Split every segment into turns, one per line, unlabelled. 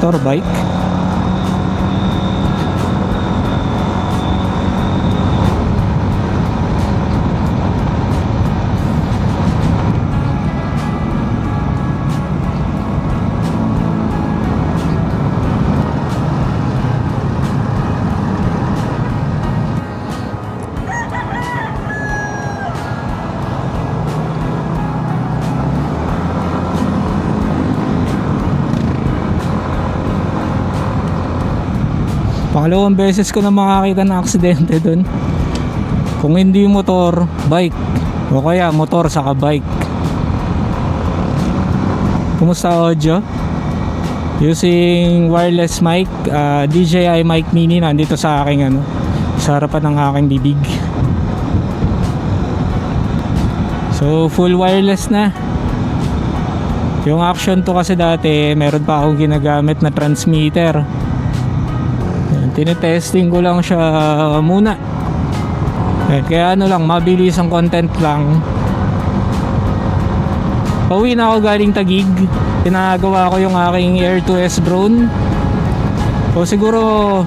Motorbike. Pangalawang beses ko na makakita ng aksidente dun. Kung hindi motor, bike, o kaya motor saka bike. Kumusta audio? Using wireless mic, DJI mic mini nandito sa aking sa harapan ng aking bibig. So full wireless na. Yung Action 2 kasi dati meron pa akong ginagamit na transmitter. Tinetesting ko lang siya muna. Kaya lang, mabilis ang content lang. Pauwi na ako galing Taguig. Pinagawa ko yung aking Air 2S drone. O siguro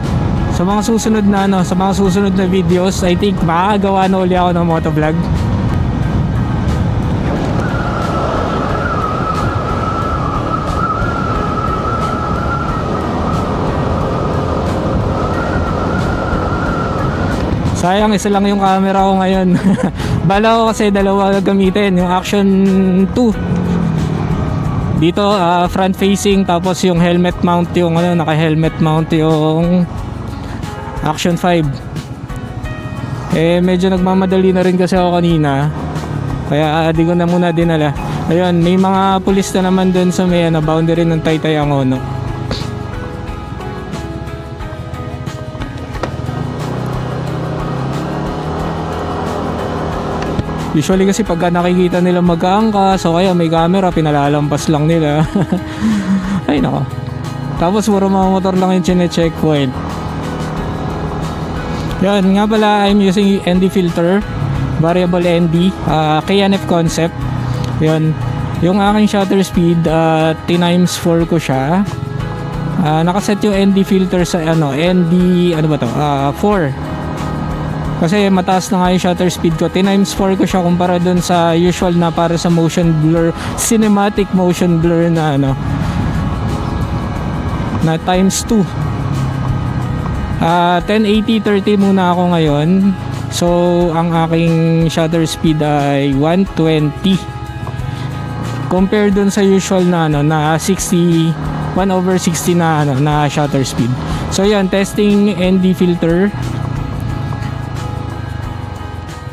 sa mga susunod na videos, I think makagawa na uli ako ng motovlog. Sayang, isa lang yung camera ko ngayon. Bala ko kasi dalawa gamitin, yung Action 2 dito, front facing, tapos yung helmet mount, yung naka helmet mount yung Action 5. Medyo nagmamadali na rin kasi ako kanina, kaya di ko na muna dinala. Ayun, may mga pulis na naman dun sa may boundary ng Taytay Angono. Usually kasi pagka nakikita nila mag-aangkas o kaya may camera, pinalalampas lang nila. Ay nako. Tapos puro mga motor lang yung chine-checkpoint. Yan nga pala, I'm using ND filter, variable ND, KNF concept. Yan. Yung aking shutter speed, T x4 ko siya. Nakaset yung ND filter sa ND, 4. Kasi mataas na nga yung shutter speed ko. T x4 ko siya kumpara dun sa usual na para sa motion blur, cinematic motion blur na na ×2. 1080-30 muna ako ngayon. So ang aking shutter speed ay 120 compare dun sa usual na na 60, 1/60 na shutter speed. So yan, testing ND filter.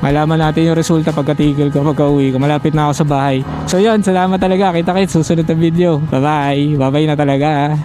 Malaman natin yung resulta pagkatigil ko, pagka-uwi ko. Malapit na ako sa bahay. So yun, salamat talaga. Kita-kits susunod na video. Bye-bye. Bye-bye na talaga.